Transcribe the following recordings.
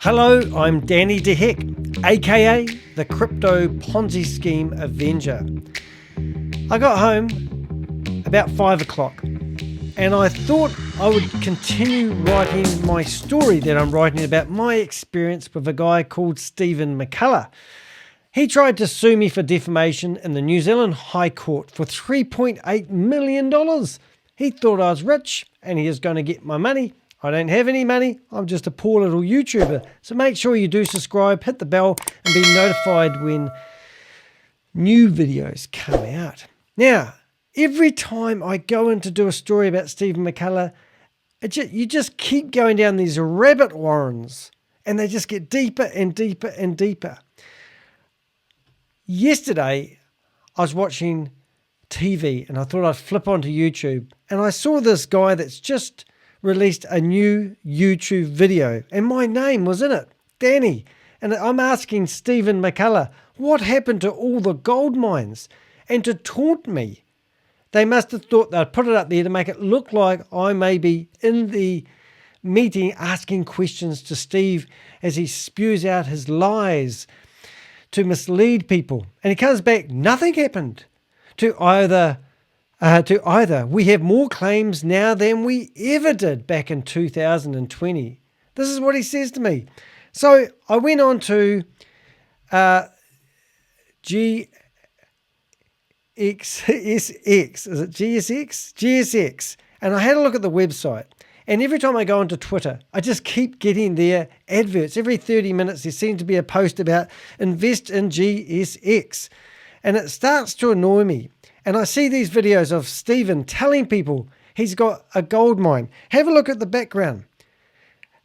Hello, I'm Danny DeHeck, aka the Crypto Ponzi Scheme Avenger. I got home about 5 o'clock and I thought I would continue writing my story that I'm writing about my experience with a guy called Stephen Mccullah. He tried to sue me for defamation in the New Zealand High Court for $3.8 million. He thought I was rich and he was going to get my money. I don't have any money. I'm just a poor little YouTuber. So make sure you do subscribe, hit the bell, and be notified when new videos come out. Now, every time I go in to do a story about Stephen Mccullah, you just keep going down these rabbit warrens, and they just get deeper and deeper and deeper. Yesterday, I was watching TV, and I thought I'd flip onto YouTube, and I saw this guy that's just released a new YouTube video, and my name was in it, Danny. And I'm asking Stephen Mccullah, what happened to all the gold mines? And to taunt me, they must have thought they'd put it up there to make it look like I may be in the meeting asking questions to Steve as he spews out his lies to mislead people. And he comes back, nothing happened. To either we have more claims now than we ever did back in 2020. This is what he says to me. So I went on to GXSX. Is it GSX? GSX. And I had a look at the website. And every time I go onto Twitter, I just keep getting their adverts. Every 30 minutes, there seems to be a post about invest in GSX. And it starts to annoy me. And I see these videos of Stephen telling people he's got a gold mine. Have a look at the background.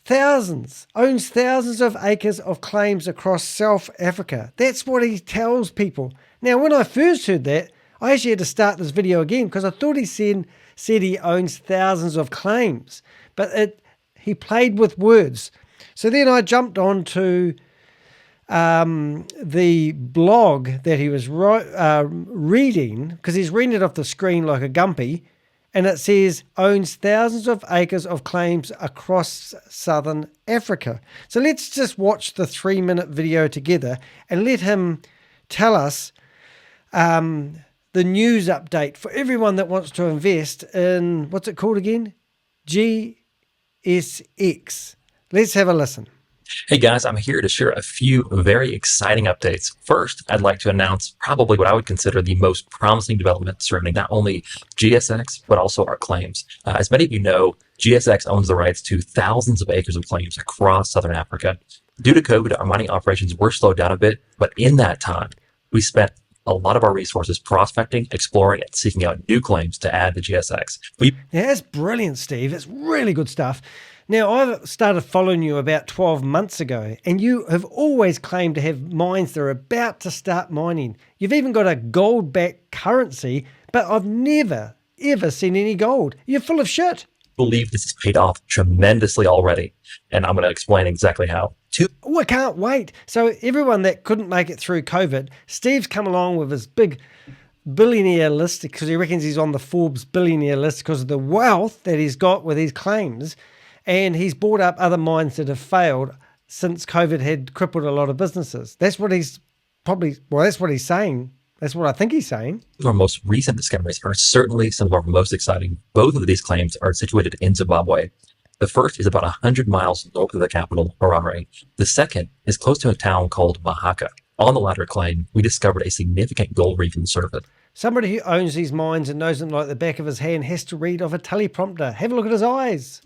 Owns thousands of acres of claims across South Africa. That's what he tells people. Now, when I first heard that, I actually had to start this video again because I thought he said he owns thousands of claims. But he played with words. So then I jumped on to the blog that he was reading, because he's reading it off the screen like a gumpy, and it says owns thousands of acres of claims across southern Africa. So let's just watch the 3-minute video together and let him tell us the news update for everyone that wants to invest in, what's it called again? GSX. Let's have a listen. Hey guys, I'm here to share a few very exciting updates. First, I'd like to announce probably what I would consider the most promising development surrounding not only GSX, but also our claims. As many of you know, GSX owns the rights to thousands of acres of claims across Southern Africa. Due to COVID, our mining operations were slowed down a bit, but in that time, we spent a lot of our resources prospecting, exploring, and seeking out new claims to add to GSX. Yeah, that's brilliant, Steve. It's really good stuff. Now, I started following you about 12 months ago, and you have always claimed to have mines that are about to start mining. You've even got a gold-backed currency, but I've never, ever seen any gold. You're full of shit. I believe this has paid off tremendously already, and I'm going to explain exactly how. Oh, I can't wait. So everyone that couldn't make it through COVID, Steve's come along with his big billionaire list, because he reckons he's on the Forbes billionaire list because of the wealth that he's got with his claims. And he's bought up other mines that have failed since COVID had crippled a lot of businesses. That's what he's that's what he's saying. That's what I think he's saying. Our most recent discoveries are certainly some of our most exciting. Both of these claims are situated in Zimbabwe. The first is about 100 miles north of the capital, Harare. The second is close to a town called Mahaka. On the latter claim, we discovered a significant gold reef in the surface. Somebody who owns these mines and knows them like the back of his hand has to read off a teleprompter. Have a look at his eyes.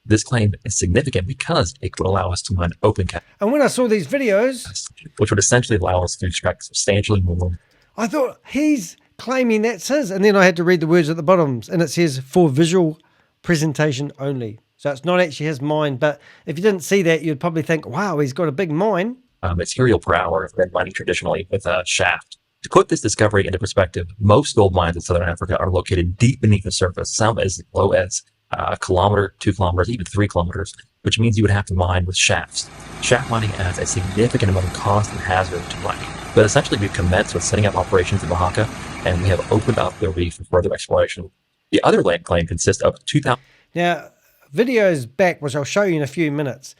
This claim is significant because it would allow us to mine open cat. And when I saw these videos, which would essentially allow us to extract substantially more, I thought he's claiming that's his. And then I had to read the words at the bottom, and it says for visual presentation only. So it's not actually his mine. But if you didn't see that, you'd probably think, wow, he's got a big mine. Material per hour than mining traditionally with a shaft. To put this discovery into perspective, most gold mines in Southern Africa are located deep beneath the surface, some as low as a kilometer, 2 kilometers, even 3 kilometers, which means you would have to mine with shafts. Shaft mining adds a significant amount of cost and hazard to mining. But essentially, we've commenced with setting up operations in Mahaka, and we have opened up the reef for further exploration. The other land claim consists of 2,000. Now, videos back, which I'll show you in a few minutes,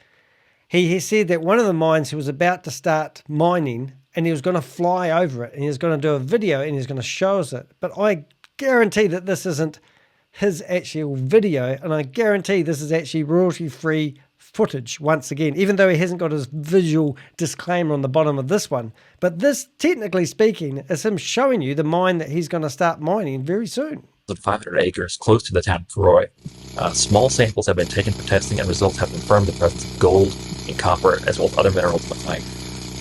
He said that one of the mines he was about to start mining and he was going to fly over it and he was going to do a video and he's going to show us it. But I guarantee that this isn't his actual video, and I guarantee this is actually royalty-free footage once again, even though he hasn't got his visual disclaimer on the bottom of this one. But this, technically speaking, is him showing you the mine that he's going to start mining very soon. 500 acres close to the town of Croy. Small samples have been taken for testing and results have confirmed the presence of gold and copper as well as other minerals in the claim.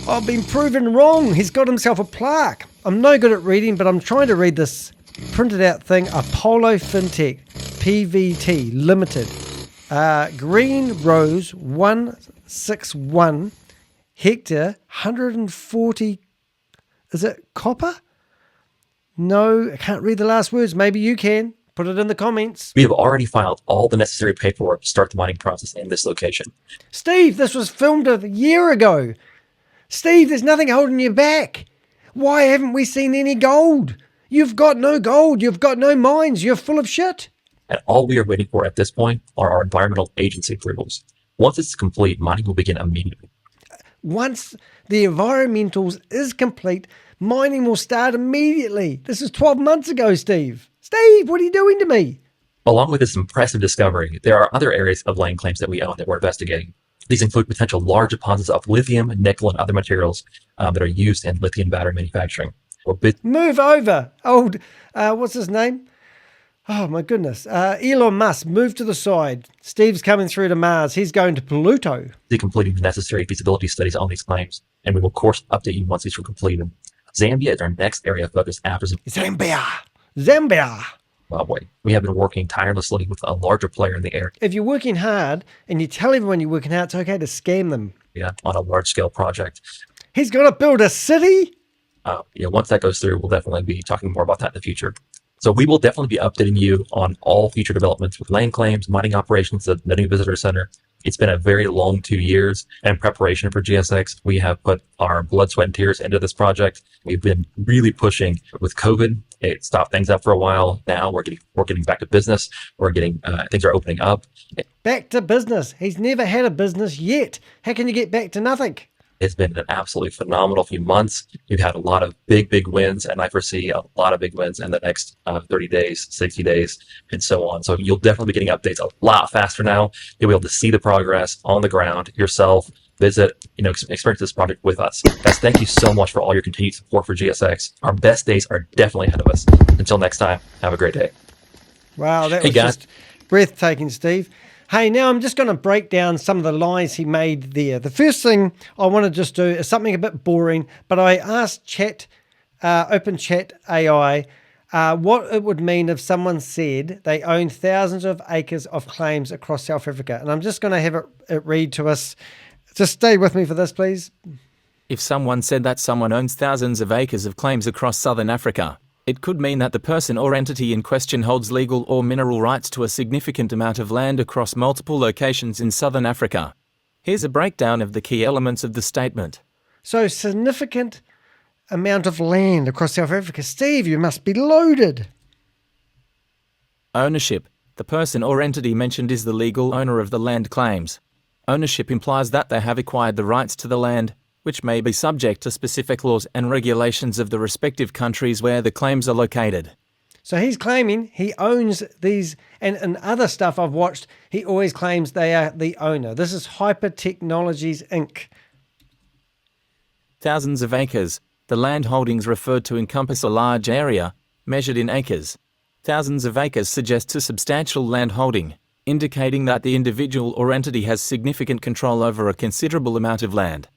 I've been proven wrong. He's got himself a plaque. I'm no good at reading, but I'm trying to read this printed out thing. Apollo Fintech PVT Limited. Green Rose 161 hectare 140. Is it copper? No, I can't read the last words. Maybe you can. Put it in the comments. We have already filed all the necessary paperwork to start the mining process in this location. Steve, this was filmed a year ago. Steve, there's nothing holding you back. Why haven't we seen any gold? You've got no gold. You've got no mines. You're full of shit. And all we are waiting for at this point are our environmental agency approvals. Once it's complete, mining will begin immediately. Once the environmentals is complete, mining will start immediately. This is 12 months ago, Steve. Steve, what are you doing to me? Along with this impressive discovery, there are other areas of land claims that we own that we're investigating. These include potential large deposits of lithium, nickel, and other materials that are used in lithium battery manufacturing. Move over. Old, what's his name? Oh, my goodness. Elon Musk, move to the side. Steve's coming through to Mars. He's going to Pluto. Completing the necessary feasibility studies on these claims, and we will, of course, update you once these are completed. Zambia is our next area of focus after Zambia. Zimbabwe. We have been working tirelessly with a larger player in the area. If you're working hard and you tell everyone you're working hard, it's okay to scam them. Yeah, on a large-scale project. He's going to build a city? Once that goes through, we'll definitely be talking more about that in the future. So we will definitely be updating you on all future developments with land claims, mining operations, the new visitor center. It's been a very long 2 years in preparation for GSX. We have put our blood, sweat, and tears into this project. We've been really pushing with COVID. It stopped things up for a while. Now we're getting back to business. We're getting things are opening up. Back to business. He's never had a business yet. How can you get back to nothing? It's been an absolutely phenomenal few months. We've had a lot of big wins, and I foresee a lot of big wins in the next 30 days, 60 days, and so on. So you'll definitely be getting updates a lot faster now. You'll be able to see the progress on the ground yourself, visit, experience this project with us. Guys, thank you so much for all your continued support for GSX. Our best days are definitely ahead of us. Until next time, have a great day. Wow, that was just breathtaking, Steve. Hey, now I'm just going to break down some of the lies he made there. The first thing I want to just do is something a bit boring, but I asked Open Chat AI what it would mean if someone said they own thousands of acres of claims across South Africa. And I'm just going to have it read to us. Just stay with me for this, please. If someone said that someone owns thousands of acres of claims across Southern Africa, it could mean that the person or entity in question holds legal or mineral rights to a significant amount of land across multiple locations in Southern Africa. Here's a breakdown of the key elements of the statement. So, significant amount of land across South Africa. Steve, you must be loaded. Ownership. The person or entity mentioned is the legal owner of the land claims. Ownership implies that they have acquired the rights to the land, which may be subject to specific laws and regulations of the respective countries where the claims are located. So he's claiming he owns these, and other stuff I've watched, he always claims they are the owner. This is Hyper Technologies, Inc. Thousands of acres. The land holdings referred to encompass a large area, measured in acres. Thousands of acres suggests a substantial land holding, indicating that the individual or entity has significant control over a considerable amount of land.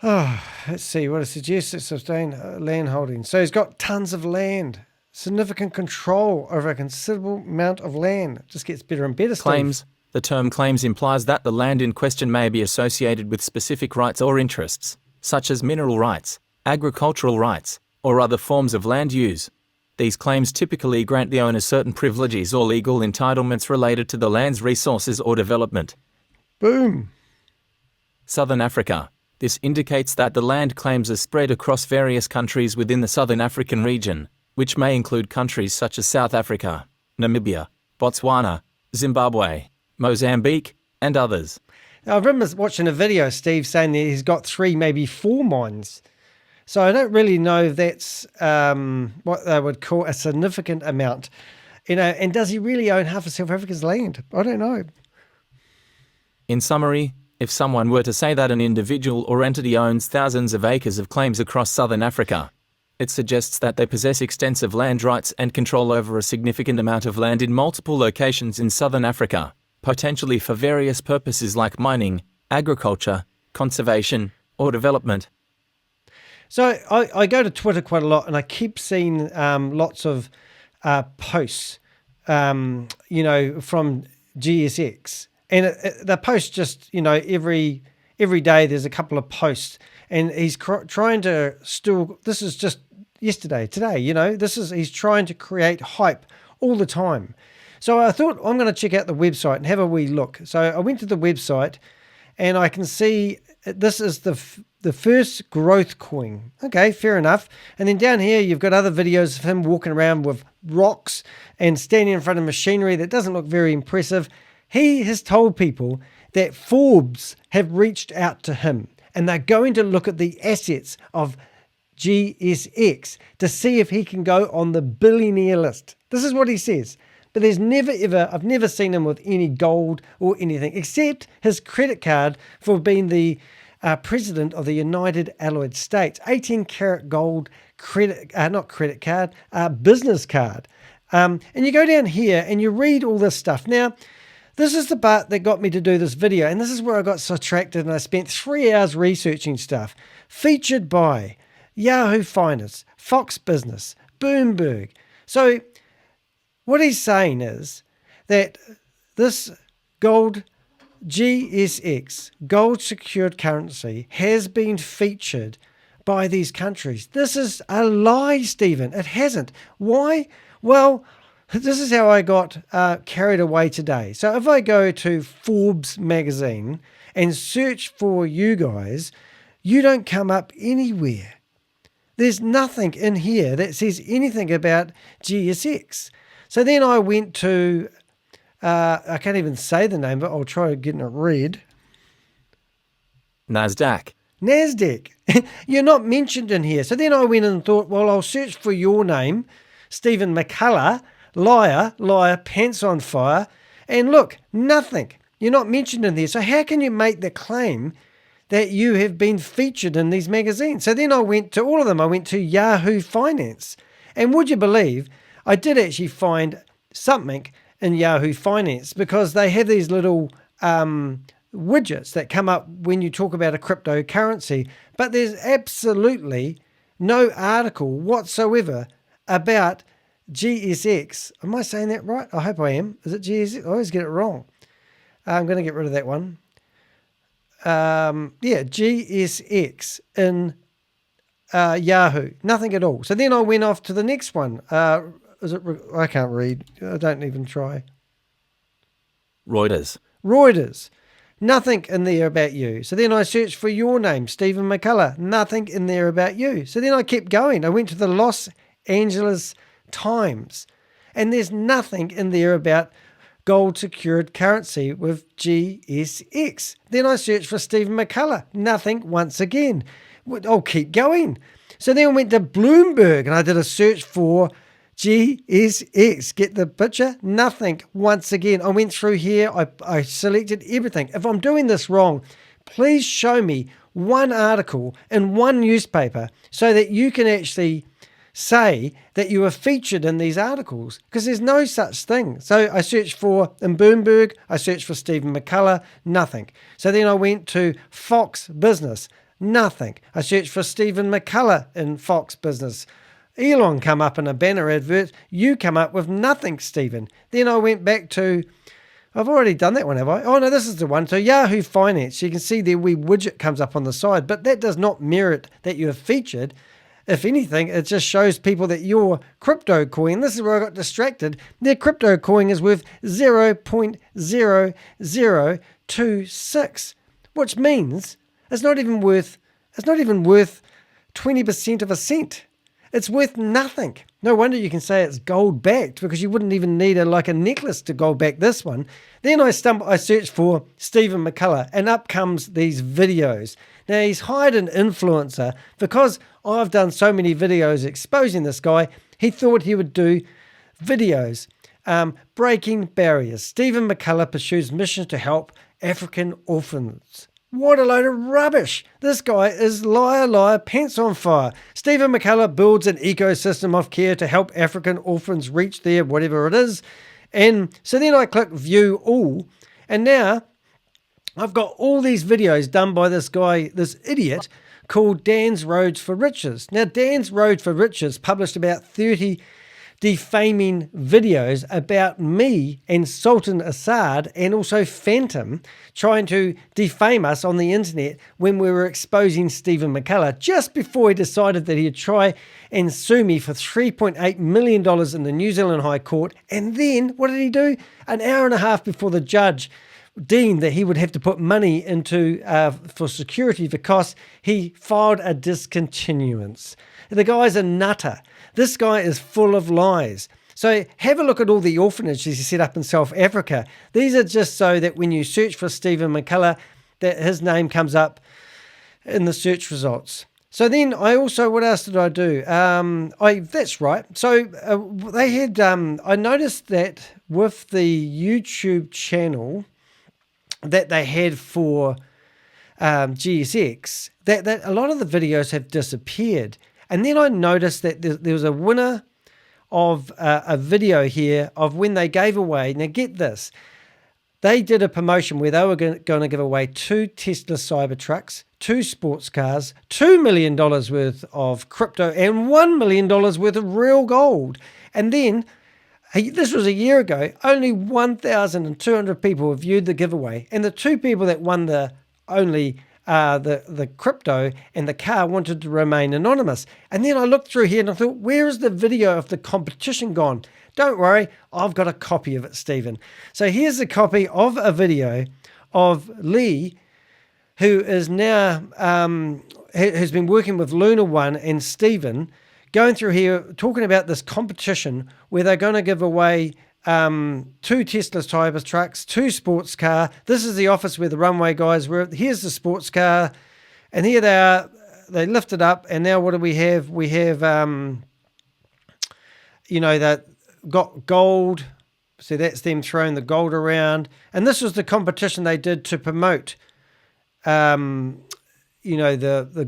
Oh, let's see what it suggests. It's sustained land holding. So he's got tons of land, significant control over a considerable amount of land. It just gets better and better. Claims. The term claims implies that the land in question may be associated with specific rights or interests, such as mineral rights, agricultural rights, or other forms of land use. These claims typically grant the owner certain privileges or legal entitlements related to the land's resources or development. Boom. Southern Africa. This indicates that the land claims are spread across various countries within the Southern African region, which may include countries such as South Africa, Namibia, Botswana, Zimbabwe, Mozambique, and others. Now, I remember watching a video, Steve, saying that he's got 3, maybe 4 mines. So I don't really know if that's what they would call a significant amount. And does he really own half of South Africa's land? I don't know. In summary, if someone were to say that an individual or entity owns thousands of acres of claims across southern Africa, it suggests that they possess extensive land rights and control over a significant amount of land in multiple locations in southern Africa, potentially for various purposes like mining, agriculture, conservation, or development. So I go to Twitter quite a lot, and I keep seeing lots of posts, from GSX. And the posts just, every day there's a couple of posts. And he's trying to this is just today, he's trying to create hype all the time. So I thought I'm going to check out the website and have a wee look. So I went to the website, and I can see this is the first growth coin. Okay, fair enough. And then down here, you've got other videos of him walking around with rocks and standing in front of machinery that doesn't look very impressive. He has told people that Forbes have reached out to him, and they're going to look at the assets of GSX to see if he can go on the billionaire list. This is what he says. But there's I've never seen him with any gold or anything, except his credit card for being the president of the United Allied States, 18-karat gold business card. And you go down here and you read all this stuff. Now, this is the part that got me to do this video, and this is where I got so attracted, and I spent 3 hours researching stuff. Featured by Yahoo Finance, Fox Business, Bloomberg. So what he's saying is that this gold GSX, gold secured currency, has been featured by these countries. This is a lie, Stephen. It hasn't. Why? Well, this is how I got carried away today. So if I go to Forbes magazine and search for you guys, you don't come up anywhere. There's nothing in here that says anything about GSX. So then I went to, I can't even say the name, but I'll try getting it read. NASDAQ. You're not mentioned in here. So then I went and thought, well, I'll search for your name, Stephen Mccullah, liar, pants on fire. And look, nothing. You're not mentioned in there. So how can you make the claim that you have been featured in these magazines? So then I went to all of them. I went to Yahoo Finance. And would you believe, I did actually find something in Yahoo Finance, because they have these little widgets that come up when you talk about a cryptocurrency. But there's absolutely no article whatsoever about GSX. Am I saying that right? I hope I am. Is it GSX? I always get it wrong. I'm going to get rid of that one. GSX in Yahoo. Nothing at all. So then I went off to the next one. I can't read. I don't even try. Reuters. Nothing in there about you. So then I searched for your name, Stephen Mccullah. Nothing in there about you. So then I kept going. I went to the Los Angeles Times, and there's nothing in there about gold secured currency with GSX. Then I searched for Stephen Mccullah. Nothing once again. I'll keep going. So then I went to Bloomberg and I did a search for GSX. Get the picture? Nothing once again. I went through here. I selected everything. If I'm doing this wrong, please show me one article in one newspaper so that you can actually say that you were featured in these articles, because there's no such thing. So I searched for, in Bloomberg, I searched for Stephen Mccullah, nothing. So then I went to Fox Business, nothing. I searched for Stephen Mccullah in Fox Business. Elon come up in a banner advert. You come up with nothing, Stephen. Then I went back to, I've already done that one, have I? Oh, no, this is the one. So Yahoo Finance, you can see their wee widget comes up on the side, but that does not merit that you are featured. If anything, it just shows people that your crypto coin, this is where I got distracted, their crypto coin is worth 0.0026, which means it's not even worth 20% of a cent. It's worth nothing. No wonder you can say it's gold backed, because you wouldn't even need a necklace to gold back this one. Then I searched for Stephen Mccullah, and up comes these videos. Now, he's hired an influencer because I've done so many videos exposing this guy. He thought he would do videos. Breaking barriers. Stephen Mccullah pursues missions to help African orphans. What a load of rubbish. This guy is liar, pants on fire. Stephen Mccullah builds an ecosystem of care to help African orphans reach their whatever it is. And so then I click view all, and now I've got all these videos done by this guy, this idiot, called Dan's Roads for Riches. Now, Dan's Road for Riches published about 30 defaming videos about me and Sultan Assad, and also Phantom, trying to defame us on the internet when we were exposing Stephen Mccullah, just before he decided that he'd try and sue me for $3.8 million in the New Zealand High Court. And then, what did he do? An hour and a half before the judge deemed that he would have to put money into for security for costs, he filed a discontinuance. The guy's a nutter. This guy is full of lies. So have a look at all the orphanages he set up in South Africa. These are just so that when you search for Stephen Mccullah, that his name comes up in the search results. So then I also, what else did I do? That's right. So they had, I noticed that with the YouTube channel that they had for GSX, that a lot of the videos have disappeared. And then I noticed that there was a winner of a video here of when they gave away, now get this, they did a promotion where they were going to give away 2 Tesla Cybertrucks, 2 sports cars, $2 million worth of crypto, and $1 million worth of real gold. And then, this was a year ago, only 1,200 people viewed the giveaway. And the 2 people that won the crypto and the car wanted to remain anonymous. And then I looked through here and I thought, where is the video of the competition gone? Don't worry, I've got a copy of it, Stephen. So here's a copy of a video of Lee, who is now, who's been working with LunaOne and Stephen, going through here, talking about this competition where they're going to give away 2 Tesla Cybertrucks, 2 sports car. This is the office where the runway guys were. Here's the sports car, and here they are. They lift it up, and now what do we have? We have, that got gold. So that's them throwing the gold around, and this was the competition they did to promote, the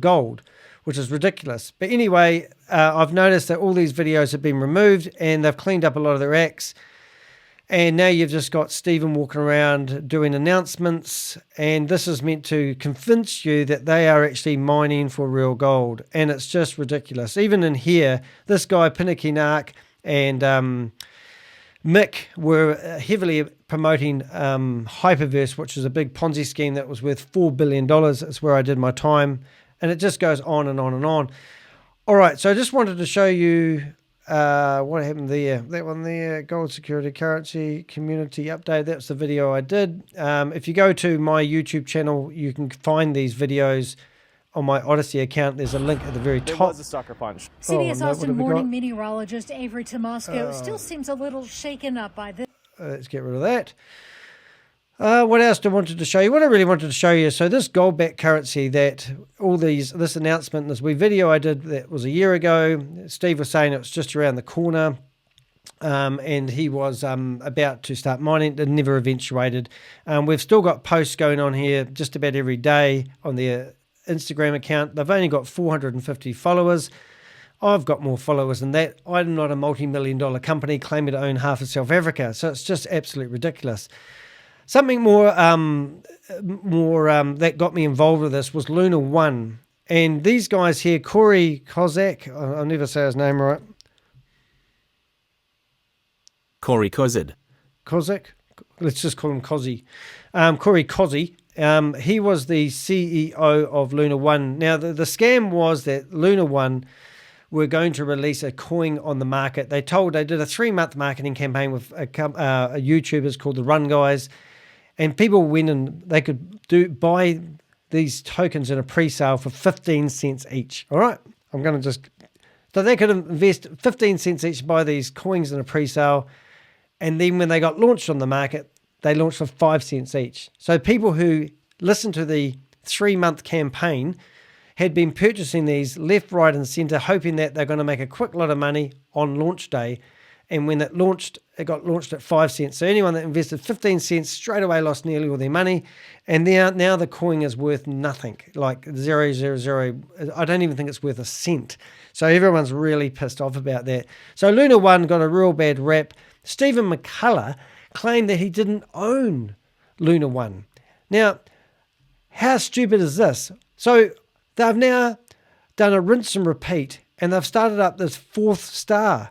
gold, which is ridiculous. But anyway, I've noticed that all these videos have been removed, and they've cleaned up a lot of their acts. And now you've just got Stephen walking around doing announcements, and this is meant to convince you that they are actually mining for real gold. And it's just ridiculous. Even in here, this guy, Pinnakinark, and Mick were heavily promoting Hyperverse, which is a big Ponzi scheme that was worth $4 billion. It's where I did my time. And it just goes on and on and on. All right, so I just wanted to show you what happened there. That one there, gold security currency community update. That's the video I did. If you go to my YouTube channel, you can find these videos on my Odyssey account. There's a link at the very top. There was a sucker punch. CBS Austin morning meteorologist Avery Tomasco still seems a little shaken up by this. Let's get rid of that. What else do I wanted to show you? What I really wanted to show you, so this gold-backed currency that this announcement, this wee video I did that was a year ago, Steve was saying it was just around the corner, and he was about to start mining. It never eventuated. We've still got posts going on here just about every day on their Instagram account. They've only got 450 followers. I've got more followers than that. I'm not a multi-million-dollar company claiming to own half of South Africa, so it's just absolutely ridiculous. Something more that got me involved with this was LunaOne. And these guys here, Corey Kozak, I'll never say his name right. Corey Kozid. Kozak? Let's just call him Kozzy. Corey Kozzy. He was the CEO of LunaOne. Now, the scam was that LunaOne were going to release a coin on the market. They did a 3-month marketing campaign with a YouTubers called the Run Guys. And people went and they could buy these tokens in a pre-sale for 15 cents each. All right, I'm going to just So they could invest 15 cents each to buy these coins in a pre-sale. And then when they got launched on the market, they launched for 5 cents each. So people who listened to the 3-month campaign had been purchasing these left, right, and center, hoping that they're going to make a quick lot of money on launch day. And when it launched, it got launched at 5 cents. So anyone that invested 15 cents straight away lost nearly all their money. And now the coin is worth nothing, like 0.00. I don't even think it's worth a cent. So everyone's really pissed off about that. So LunaOne got a real bad rap. Stephen Mccullah claimed that he didn't own LunaOne. Now, how stupid is this? So they've now done a rinse and repeat, and they've started up this FourthStar.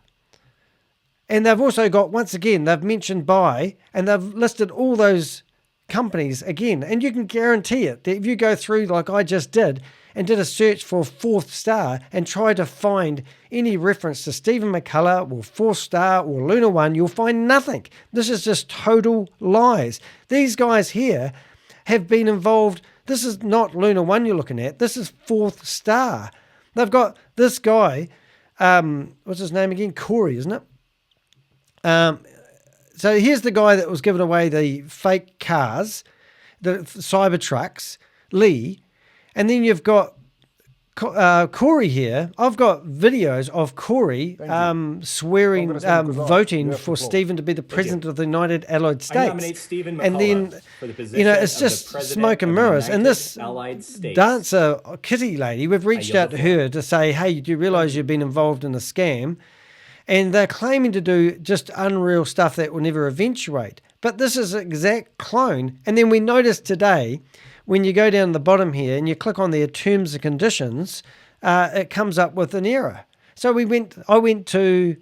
And they've also got, once again, they've mentioned buy, and they've listed all those companies again. And you can guarantee it, that if you go through like I just did, and did a search for FourthStar and try to find any reference to Stephen Mccullah or FourthStar or LunaOne, you'll find nothing. This is just total lies. These guys here have been involved. This is not LunaOne you're looking at. This is FourthStar. They've got this guy, what's his name again? Corey, isn't it? So here's the guy that was giving away the fake cars, the Cybertrucks, Lee. And then you've got Corey here. I've got videos of Corey swearing, voting for Stephen to be the president of the United Allied States. I nominate Stephen and then, for the position it's just smoke and mirrors. And this dancer, Kitty lady, we've reached out to her to say, hey, do you realize you've been involved in a scam? And they're claiming to do just unreal stuff that will never eventuate. But this is an exact clone. And then we noticed today, when you go down the bottom here and you click on their terms and conditions, it comes up with an error. So I went to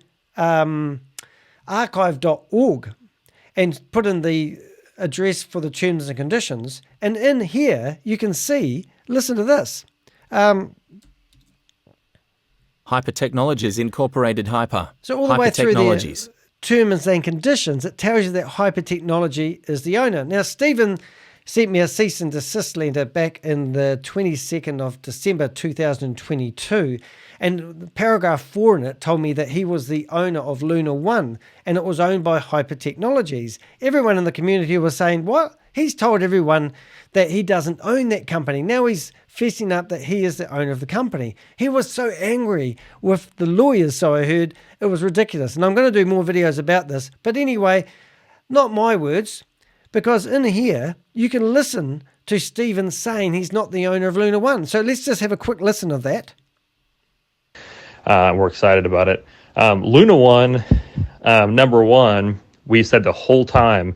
archive.org and put in the address for the terms and conditions. And in here, you can see, listen to this. Hyper Technologies Incorporated Hyper. So all the way through the terms and conditions, it tells you that Hyper Technology is the owner. Now, Stephen sent me a cease and desist letter back in the 22nd of December 2022, and paragraph 4 in it told me that he was the owner of LunaOne, and it was owned by Hyper Technologies. Everyone in the community was saying, what? He's told everyone that he doesn't own that company. Now he's fessing up that he is the owner of the company. He was so angry with the lawyers, so I heard. It was ridiculous. And I'm going to do more videos about this. But anyway, not my words, because in here, you can listen to Stephen saying he's not the owner of LunaOne. So let's just have a quick listen of that. We're excited about it. LunaOne, number one, we said the whole time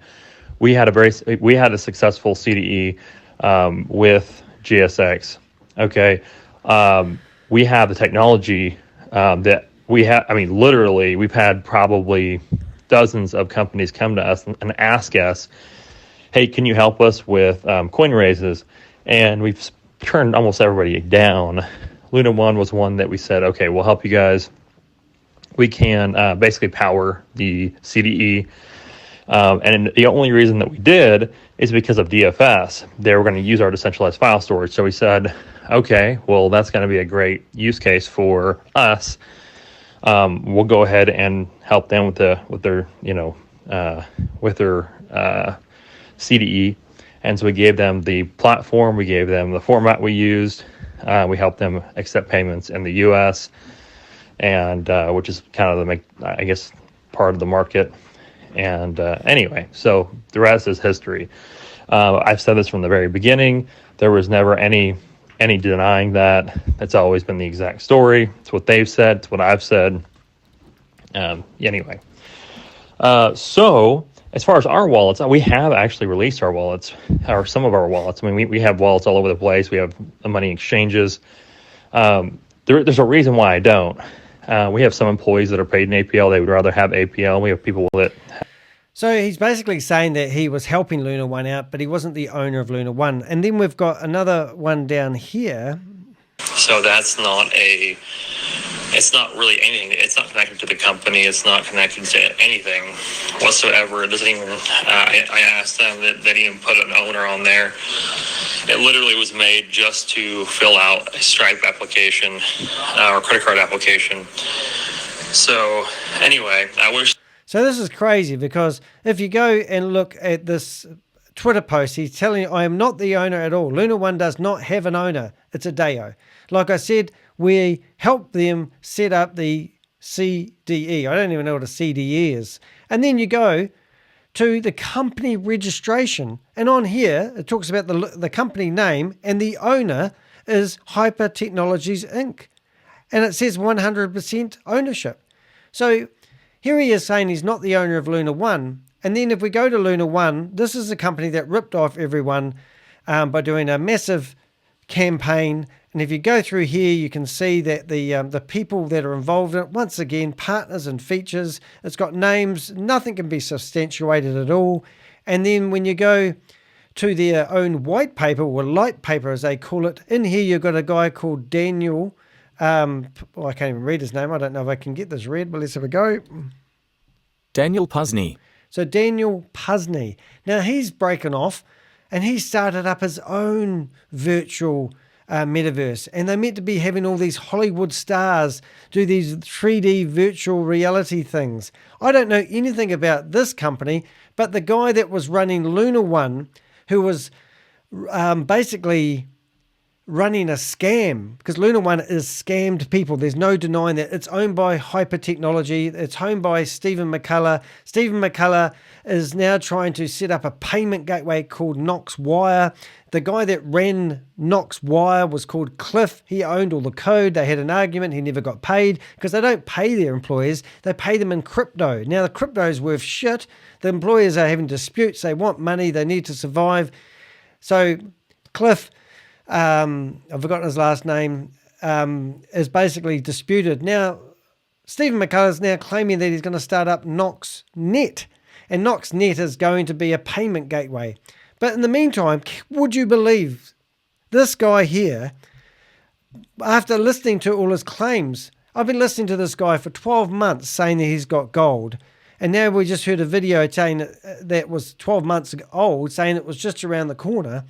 we had a successful CDE with GSX. Okay, we have the technology that we have. I mean, literally, we've had probably dozens of companies come to us and ask us, "Hey, can you help us with coin raises?" And we've turned almost everybody down. LunaOne was one that we said, "Okay, we'll help you guys. We can basically power the CDE." And the only reason that we did is because of DFS. They were going to use our decentralized file storage. So we said, okay, well, that's going to be a great use case for us. We'll go ahead and help them with their CDE. And so we gave them the platform, we gave them the format we used. We helped them accept payments in the US, and which is kind of part of the market. And anyway, so the rest is history. I've said this from the very beginning. There was never any denying that. It's always been the exact story. It's what they've said. It's what I've said. Anyway. So as far as our wallets, we have actually released our wallets, or some of our wallets. I mean, we have wallets all over the place. We have money exchanges. There's a reason why I don't. We have some employees that are paid in APL. They would rather have APL. We have people that... So he's basically saying that he was helping LunaOne out, but he wasn't the owner of LunaOne. And then we've got another one down here. So it's not really anything. It's not connected to the company. It's not connected to anything whatsoever. It doesn't even, I asked them that they didn't even put an owner on there. It literally was made just to fill out a Stripe application or credit card application. So anyway, I wish. So this is crazy, because if you go and look at this Twitter post, he's telling you, I am not the owner at all. LunaOne does not have an owner. It's a DAO. Like I said, we help them set up the CDE. I don't even know what a CDE is. And then you go to the company registration, and on here it talks about the company name, and the owner is Hyper Technologies Inc. And it says 100% ownership. So here he is saying he's not the owner of LunaOne. And then if we go to LunaOne, this is a company that ripped off everyone by doing a massive campaign. And if you go through here, you can see that the people that are involved in it, once again, partners and features, it's got names, nothing can be substantiated at all. And then when you go to their own white paper, or light paper as they call it, in here you've got a guy called Daniel. I can't even read his name. I don't know if I can get this read, but let's have a go. Daniel Puzney. So Daniel Puzney. Now he's broken off and he started up his own virtual metaverse, and they're meant to be having all these Hollywood stars do these 3D virtual reality things. I don't know anything about this company, but the guy that was running LunaOne, who was basically running a scam, because LunaOne is scammed people. There's no denying that. It's owned by Hyper Technology. It's owned by Stephen Mccullah. Stephen Mccullah is now trying to set up a payment gateway called Knox Wire. The guy that ran Knox Wire was called Cliff. He owned all the code. They had an argument. He never got paid because they don't pay their employees. They pay them in crypto. Now the crypto is worth shit. The employers are having disputes. They want money. They need to survive. So Cliff, I've forgotten his last name, is basically disputed. Now, Stephen Mccullah is now claiming that he's going to start up NoxNet, and NoxNet is going to be a payment gateway. But in the meantime, would you believe this guy here, after listening to all his claims, I've been listening to this guy for 12 months saying that he's got gold. And now we just heard a video saying that was 12 months old, saying it was just around the corner.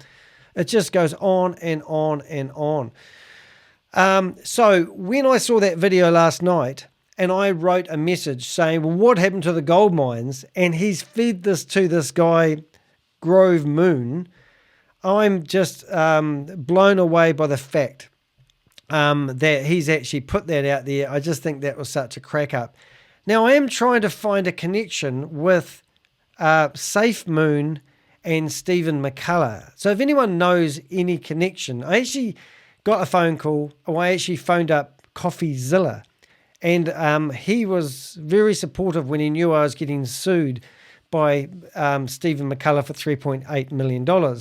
It just goes on and on and on. So when I saw that video last night and I wrote a message saying, well, what happened to the gold mines? And he's fed this to this guy, Grove Moon. I'm just blown away by the fact that he's actually put that out there. I just think that was such a crack up. Now, I am trying to find a connection with SafeMoon and Stephen Mccullah. So if anyone knows any connection, I actually got a phone call, or I actually phoned up CoffeeZilla, and he was very supportive when he knew I was getting sued by Stephen Mccullah for $3.8 million.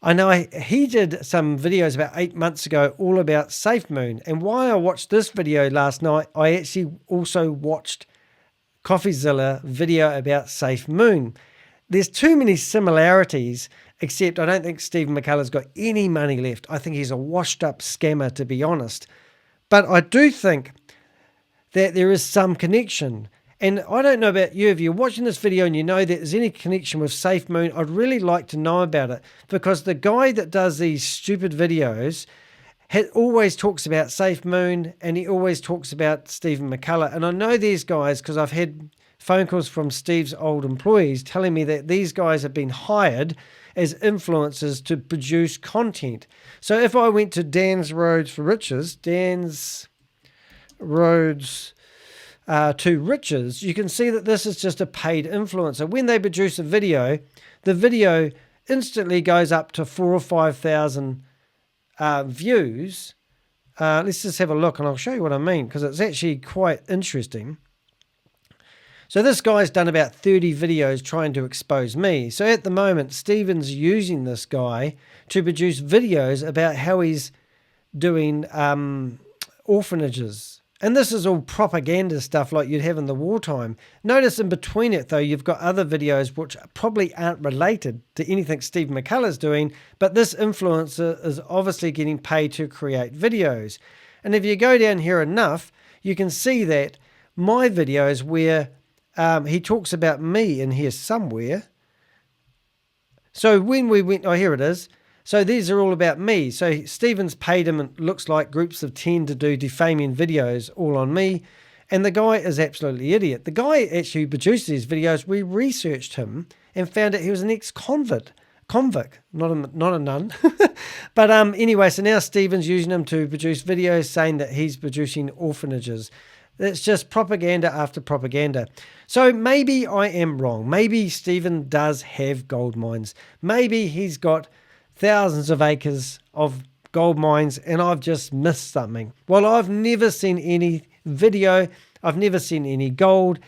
I know he did some videos about 8 months ago all about SafeMoon, and while I watched this video last night, I actually also watched CoffeeZilla video about SafeMoon. There's too many similarities, except I don't think Stephen Mccullah's got any money left. I think he's a washed-up scammer, to be honest. But I do think that there is some connection. And I don't know about you. If you're watching this video and you know that there's any connection with SafeMoon, I'd really like to know about it. Because the guy that does these stupid videos always talks about SafeMoon, and he always talks about Stephen Mccullah. And I know these guys because I've had phone calls from Steve's old employees telling me that these guys have been hired as influencers to produce content. So if I went to Dan's Roads for Riches, Dan's Roads to Riches, you can see that this is just a paid influencer. When they produce a video, the video instantly goes up to 4,000 or 5,000 views. Let's just have a look and I'll show you what I mean, because it's actually quite interesting. So this guy's done about 30 videos trying to expose me. So at the moment, Stephen's using this guy to produce videos about how he's doing orphanages. And this is all propaganda stuff like you'd have in the wartime. Notice in between it, though, you've got other videos which probably aren't related to anything Stephen Mccullah's doing, but this influencer is obviously getting paid to create videos. And if you go down here enough, you can see that my videos where he talks about me in here somewhere. So when we went, oh, here it is. So these are all about me. So Stephen's paid him, it looks like, groups of 10 to do defaming videos all on me. And the guy is absolutely idiot. The guy actually produced these videos. We researched him and found out he was an ex-convict, not a nun. But anyway, so now Stephen's using him to produce videos saying that he's producing orphanages. It's just propaganda after propaganda. So maybe I am wrong. Maybe Stephen does have gold mines. Maybe he's got thousands of acres of gold mines and I've just missed something. Well, I've never seen any video. I've never seen any gold.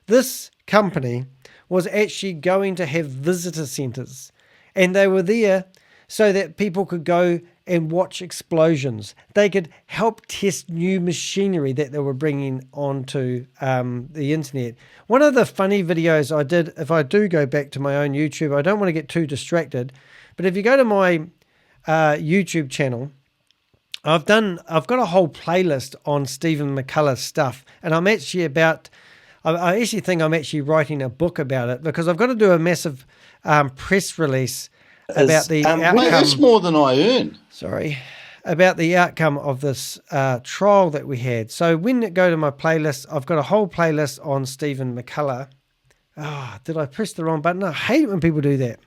This company was actually going to have visitor centers, and they were there so that people could go and watch explosions. They could help test new machinery that they were bringing onto the internet. One of the funny videos I did, if I do go back to my own YouTube, I don't want to get too distracted, but if you go to my YouTube channel, I've got a whole playlist on Stephen Mccullah stuff, and I actually think I'm actually writing a book about it, because I've got to do a massive press release about the outcome. That's more than I earn. Sorry, about the outcome of this trial that we had. So when you go to my playlist, I've got a whole playlist on Stephen Mccullah. Did I press the wrong button? I hate it when people do that.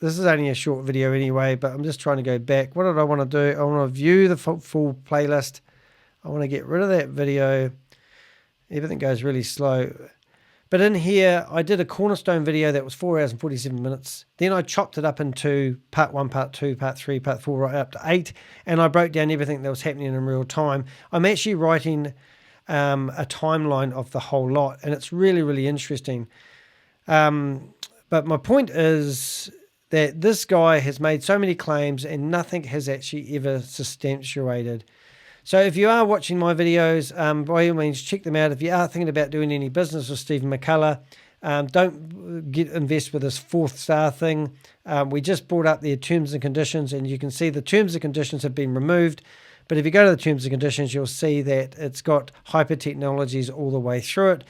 This is only a short video anyway, but I'm just trying to go back. What did I want to do? I want to view the full playlist. I want to get rid of that video. Everything goes really slow. But in here, I did a cornerstone video that was 4 hours and 47 minutes. Then I chopped it up into part 1, part 2, part 3, part 4, right up to 8. And I broke down everything that was happening in real time. I'm actually writing a timeline of the whole lot, and it's really, really interesting. But my point is that this guy has made so many claims and nothing has actually ever substantiated. So if you are watching my videos, by all means, check them out. If you are thinking about doing any business with Stephen Mccullah, don't invest with this FourthStar thing. We just brought up their terms and conditions, and you can see the terms and conditions have been removed. But if you go to the terms and conditions, you'll see that it's got hyper technologies all the way through it.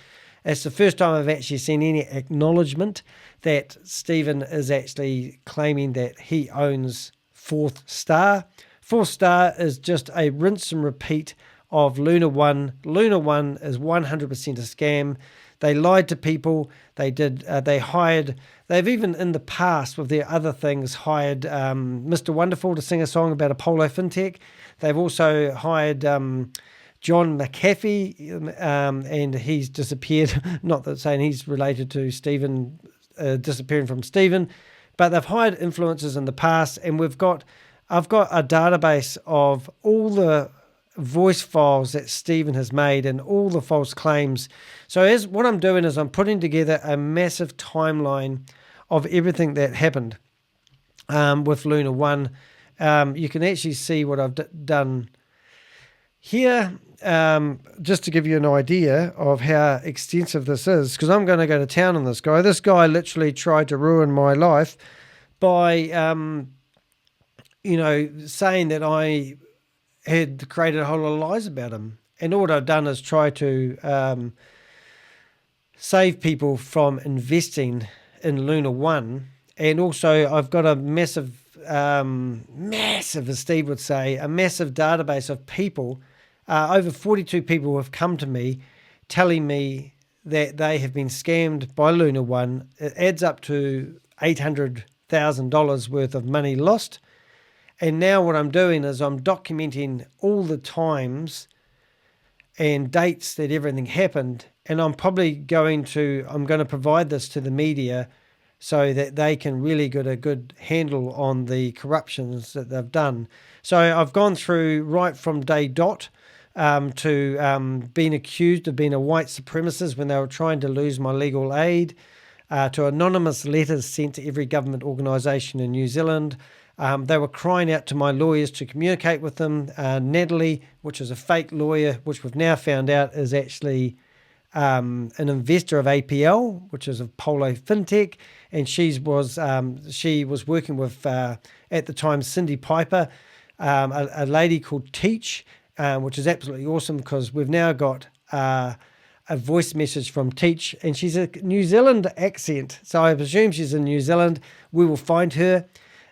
It's the first time I've actually seen any acknowledgement that Stephen is actually claiming that he owns FourthStar. FourthStar is just a rinse and repeat of LunaOne. LunaOne is 100% a scam. They lied to people. They've even in the past with their other things hired Mr. Wonderful to sing a song about Apollo Fintech. They've also hired John McAfee, and he's disappeared. Not that saying he's related to Stephen, disappearing from Stephen, but they've hired influencers in the past, and I've got a database of all the voice files that Stephen has made and all the false claims. So what I'm doing is I'm putting together a massive timeline of everything that happened with LunaOne. You can actually see what I've done here, just to give you an idea of how extensive this is, because I'm going to go to town on this guy. This guy literally tried to ruin my life by saying that I had created a whole lot of lies about him. And all I've done is try to save people from investing in LunaOne. And also I've got a massive, as Steve would say, a massive database of people. Over 42 people have come to me telling me that they have been scammed by LunaOne. It adds up to $800,000 worth of money lost. And now what I'm doing is I'm documenting all the times and dates that everything happened. And I'm going to provide this to the media so that they can really get a good handle on the corruptions that they've done. So I've gone through right from day dot to being accused of being a white supremacist when they were trying to lose my legal aid, to anonymous letters sent to every government organisation in New Zealand. They were crying out to my lawyers to communicate with them. Natalie, which is a fake lawyer, which we've now found out is actually an investor of APL, which is of Polo Fintech, and she was working with, at the time, Cindy Piper, a lady called Teach, which is absolutely awesome because we've now got a voice message from Teach, and she's a New Zealand accent, so I presume she's in New Zealand. We will find her.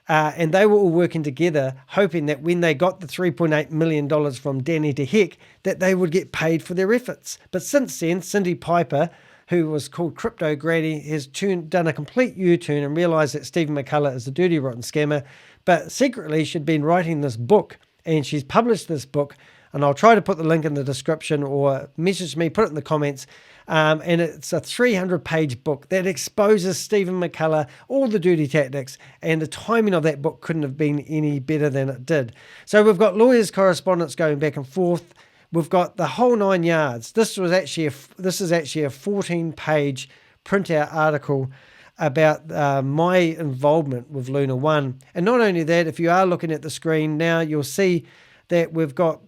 And they were all working together, hoping that when they got the $3.8 million from Danny DeHeck, that they would get paid for their efforts. But since then, Cindy Piper, who was called Crypto Granny, has done a complete U-turn and realised that Stephen Mccullah is a dirty, rotten scammer. But secretly, she'd been writing this book, and she's published this book. And I'll try to put the link in the description, or message me, put it in the comments. And it's a 300-page book that exposes Stephen Mccullah, all the dirty tactics, and the timing of that book couldn't have been any better than it did. So we've got lawyers' correspondence going back and forth. We've got the whole 9 yards. This is actually a 14-page printout article about my involvement with LunaOne. And not only that, if you are looking at the screen now, you'll see that we've got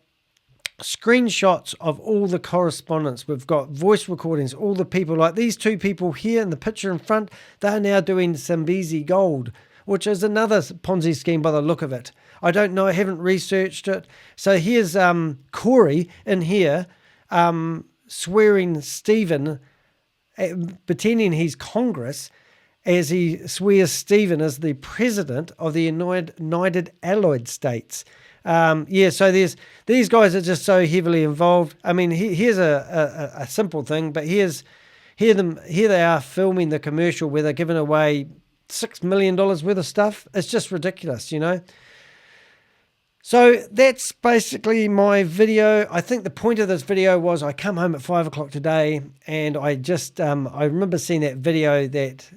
screenshots of all the correspondence. We've got voice recordings, all the people, like these two people here in the picture in front, they're now doing Zambezi Gold, which is another Ponzi scheme by the look of it. I don't know, I haven't researched it. So here's Corey in here swearing Stephen, pretending he's Congress, as he swears Stephen as the president of the United Allied States. So these guys are just so heavily involved. I mean, here's a simple thing, but here they are filming the commercial where they're giving away $6 million worth of stuff. It's just ridiculous, you know. So that's basically my video. I think the point of this video was I come home at 5 o'clock today, and I just I remember seeing that video that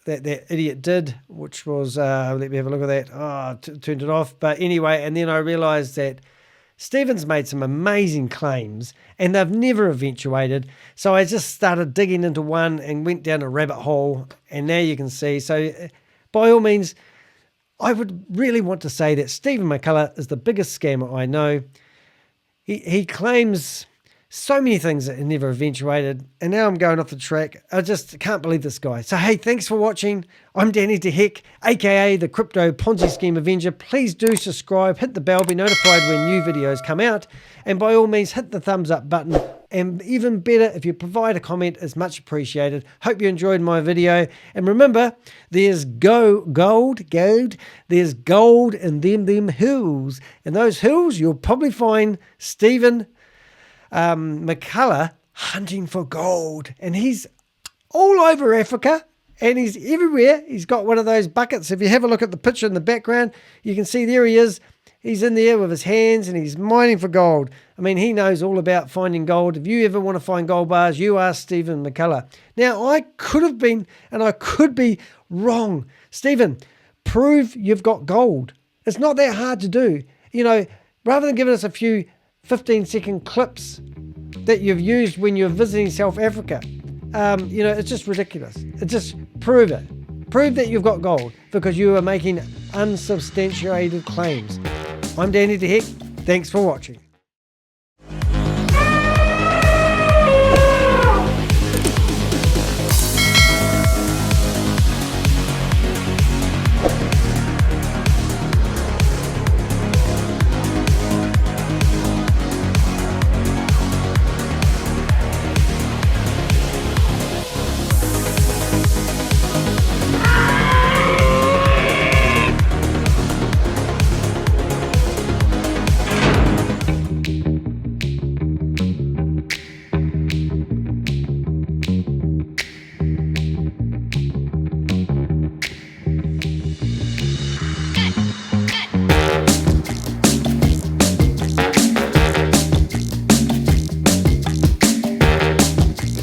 that idiot did, which was, let me have a look at that. Turned it off. But anyway, and then I realized that Stephen's made some amazing claims and they've never eventuated. So I just started digging into one and went down a rabbit hole, and now you can see. So by all means, I would really want to say that Stephen Mccullah is the biggest scammer I know. He claims so many things that never eventuated, and now I'm going off the track. I just can't believe this guy. So hey, thanks for watching. I'm Danny DeHeck, aka the Crypto Ponzi Scheme Avenger. Please do subscribe, hit the bell, be notified when new videos come out, and by all means hit the thumbs up button, and even better, if you provide a comment, is much appreciated. Hope you enjoyed my video, and remember, there's gold, there's gold in them hills, and those hills you'll probably find Stephen Mccullah hunting for gold, and he's all over Africa and he's everywhere. He's got one of those buckets. If you have a look at the picture in the background, you can see there he is. He's in there with his hands and he's mining for gold. I mean, he knows all about finding gold. If you ever want to find gold bars, you ask Stephen Mccullah. Now, I could have been, and I could be wrong. Stephen, prove you've got gold. It's not that hard to do. You know, rather than giving us a few 15-second clips that you've used when you're visiting South Africa. You know, it's just ridiculous. Just prove it. Prove that you've got gold, because you are making unsubstantiated claims. I'm Danny DeHeck. Thanks for watching.